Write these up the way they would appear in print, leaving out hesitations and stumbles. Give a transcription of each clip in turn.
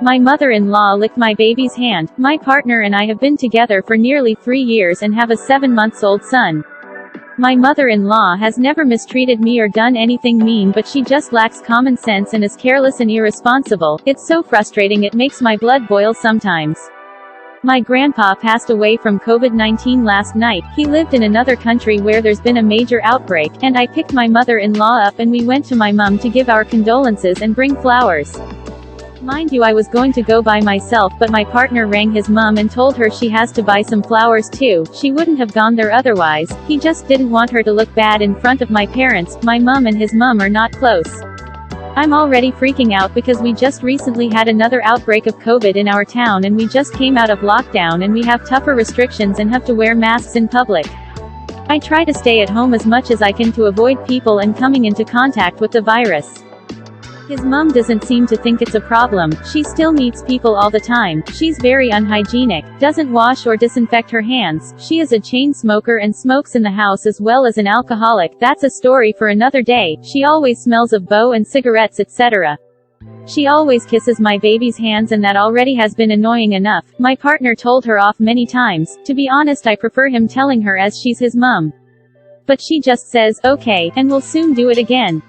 My mother-in-law licked my baby's hand. My partner and I have been together for nearly 3 years and have a 7-month-old son. My mother-in-law has never mistreated me or done anything mean, but she just lacks common sense and is careless and irresponsible. It's so frustrating it makes my blood boil sometimes. My grandpa passed away from COVID-19 last night. He lived in another country where there's been a major outbreak, and I picked my mother-in-law up and we went to my mom to give our condolences and bring flowers. Mind you, I was going to go by myself, but my partner rang his mom and told her she has to buy some flowers too. She wouldn't have gone there otherwise. He just didn't want her to look bad in front of my parents. My mom and his mom are not close. I'm already freaking out because we just recently had another outbreak of COVID in our town and we just came out of lockdown and we have tougher restrictions and have to wear masks in public. I try to stay at home as much as I can to avoid people and coming into contact with the virus. His mom doesn't seem to think it's a problem. She still meets people all the time. She's very unhygienic, doesn't wash or disinfect her hands. She is a chain smoker and smokes in the house as well as an alcoholic. That's a story for another day. She always smells of beau and cigarettes, etc. She always kisses my baby's hands and that already has been annoying enough. My partner told her off many times. To be honest, I prefer him telling her as she's his mom. But she just says, okay, and will soon do it again.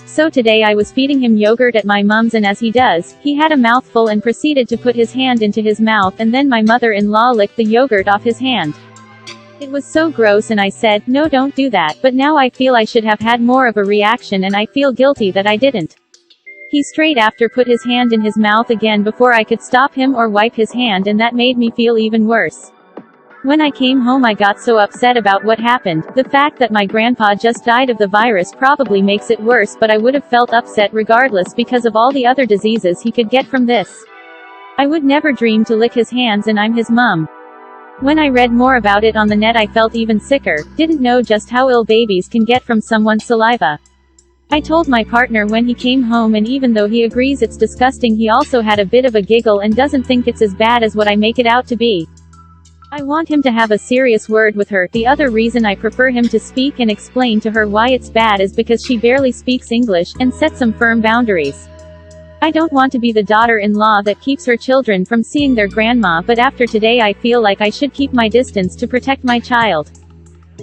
So today I was feeding him yogurt at my mom's and as he does, he had a mouthful and proceeded to put his hand into his mouth and then my mother-in-law licked the yogurt off his hand. It was so gross and I said, no, don't do that, but now I feel I should have had more of a reaction and I feel guilty that I didn't. He straight after put his hand in his mouth again before I could stop him or wipe his hand, and that made me feel even worse. When I came home I got so upset about what happened. The fact that my grandpa just died of the virus probably makes it worse, but I would have felt upset regardless because of all the other diseases he could get from this. I would never dream to lick his hands and I'm his mom. When I read more about it on the net I felt even sicker. Didn't know just how ill babies can get from someone's saliva. I told my partner when he came home and even though he agrees it's disgusting, he also had a bit of a giggle and doesn't think it's as bad as what I make it out to be. I want him to have a serious word with her. The other reason I prefer him to speak and explain to her why it's bad is because she barely speaks English, and set some firm boundaries. I don't want to be the daughter-in-law that keeps her children from seeing their grandma, but after today I feel like I should keep my distance to protect my child.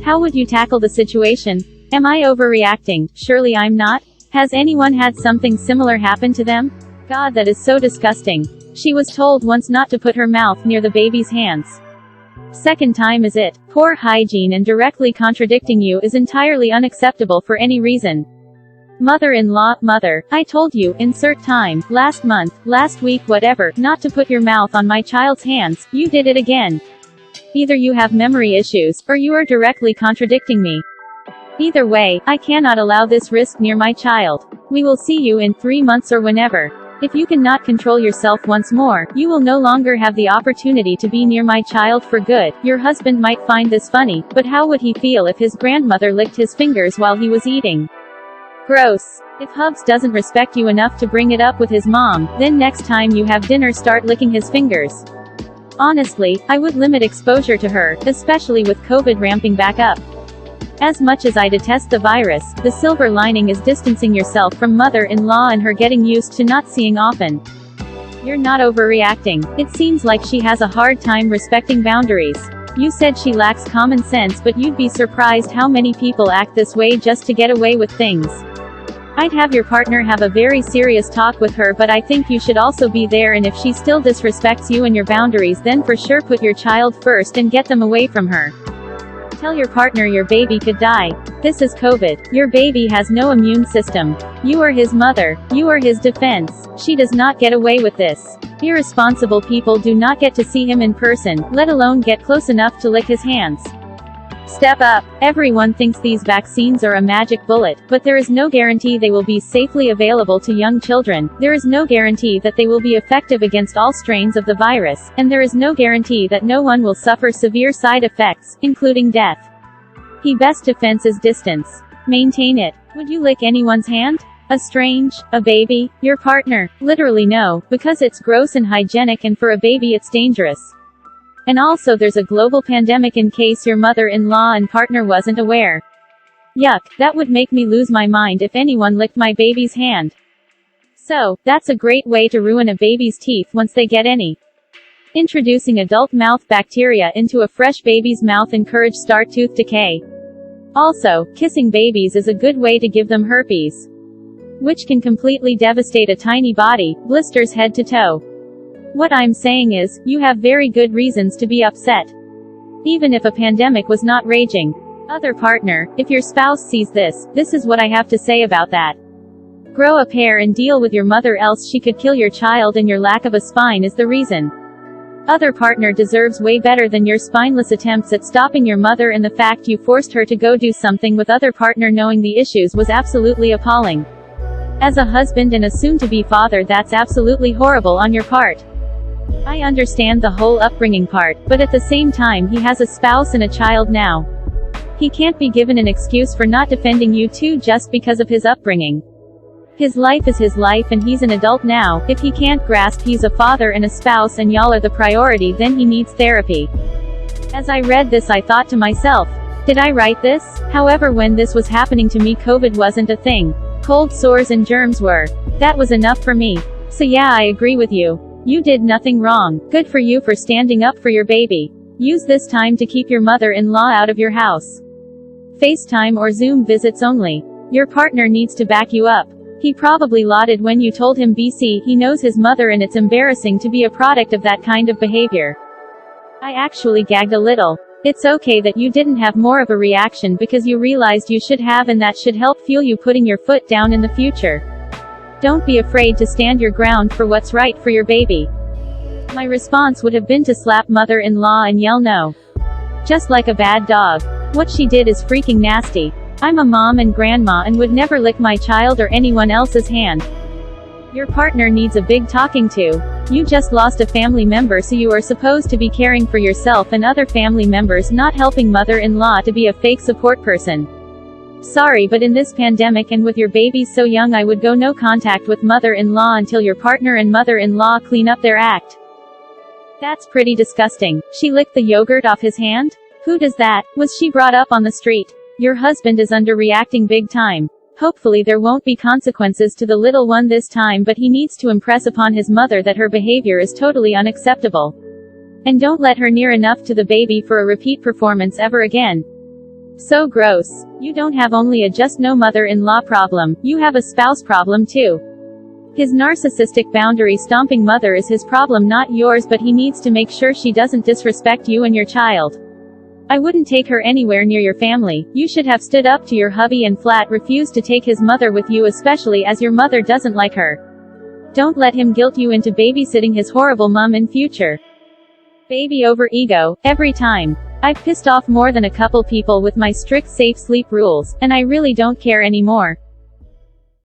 How would you tackle the situation? Am I overreacting? Surely I'm not. Has anyone had something similar happen to them? God, that is so disgusting. She was told once not to put her mouth near the baby's hands. Second time is it. Poor hygiene and directly contradicting you is entirely unacceptable for any reason. Mother-in-law, mother, I told you, insert time, last month, last week, whatever, not to put your mouth on my child's hands. You did it again. Either you have memory issues, or you are directly contradicting me. Either way, I cannot allow this risk near my child. We will see you in 3 months or whenever. If you cannot control yourself once more, you will no longer have the opportunity to be near my child for good. Your husband might find this funny, but how would he feel if his grandmother licked his fingers while he was eating? Gross. If Hubs doesn't respect you enough to bring it up with his mom, then next time you have dinner start licking his fingers. Honestly, I would limit exposure to her, especially with COVID ramping back up. As much as I detest the virus, the silver lining is distancing yourself from mother-in-law and her getting used to not seeing often. You're not overreacting. It seems like she has a hard time respecting boundaries. You said she lacks common sense, but you'd be surprised how many people act this way just to get away with things. I'd have your partner have a very serious talk with her, but I think you should also be there, and if she still disrespects you and your boundaries, then for sure put your child first and get them away from her. Tell your partner your baby could die. This is COVID. Your baby has no immune system. You are his mother. You are his defense. She does not get away with this. Irresponsible people do not get to see him in person, let alone get close enough to lick his hands. Step up. Everyone thinks these vaccines are a magic bullet, but there is no guarantee they will be safely available to young children. There is no guarantee that they will be effective against all strains of the virus, and there is no guarantee that no one will suffer severe side effects, including death. The best defense is distance. Maintain it. Would you lick anyone's hand? A baby? Your partner? Literally no, because it's gross and hygienic, and for a baby it's dangerous. And also there's a global pandemic in case your mother-in-law and partner wasn't aware. Yuck, that would make me lose my mind if anyone licked my baby's hand. So, that's a great way to ruin a baby's teeth once they get any. Introducing adult mouth bacteria into a fresh baby's mouth encourage start tooth decay. Also, kissing babies is a good way to give them herpes, which can completely devastate a tiny body, blisters head to toe. What I'm saying is, you have very good reasons to be upset, even if a pandemic was not raging. Other partner, if your spouse sees this is what I have to say about that. Grow a pair and deal with your mother, else she could kill your child and your lack of a spine is the reason. Other partner deserves way better than your spineless attempts at stopping your mother, and the fact you forced her to go do something with other partner knowing the issues was absolutely appalling. As a husband and a soon-to-be father, that's absolutely horrible on your part. I understand the whole upbringing part, but at the same time he has a spouse and a child now. He can't be given an excuse for not defending you two just because of his upbringing. His life is his life and he's an adult now. If he can't grasp he's a father and a spouse and y'all are the priority, then he needs therapy. As I read this I thought to myself, did I write this? However, when this was happening to me, COVID wasn't a thing. Cold sores and germs were. That was enough for me. So yeah, I agree with you. You did nothing wrong. Good for you for standing up for your baby. Use this time to keep your mother-in-law out of your house. FaceTime or Zoom visits only. Your partner needs to back you up. He probably lauded when you told him BC he knows his mother and it's embarrassing to be a product of that kind of behavior. I actually gagged a little. It's okay that you didn't have more of a reaction because you realized you should have, and that should help fuel you putting your foot down in the future. Don't be afraid to stand your ground for what's right for your baby. My response would have been to slap mother-in-law and yell no. Just like a bad dog. What she did is freaking nasty. I'm a mom and grandma and would never lick my child or anyone else's hand. Your partner needs a big talking to. You just lost a family member, so you are supposed to be caring for yourself and other family members, not helping mother-in-law to be a fake support person. Sorry, but in this pandemic and with your baby so young, I would go no contact with mother-in-law until your partner and mother-in-law clean up their act. That's pretty disgusting. She licked the yogurt off his hand? Who does that? Was she brought up on the street? Your husband is underreacting big time. Hopefully there won't be consequences to the little one this time, but he needs to impress upon his mother that her behavior is totally unacceptable. And don't let her near enough to the baby for a repeat performance ever again. So gross. You don't have only a just no mother-in-law problem, you have a spouse problem too. His narcissistic boundary stomping mother is his problem, not yours, but he needs to make sure she doesn't disrespect you and your child. I wouldn't take her anywhere near your family. You should have stood up to your hubby and flat refused to take his mother with you, especially as your mother doesn't like her. Don't let him guilt you into babysitting his horrible mom in future. Baby over ego, every time. I've pissed off more than a couple people with my strict safe sleep rules, and I really don't care anymore.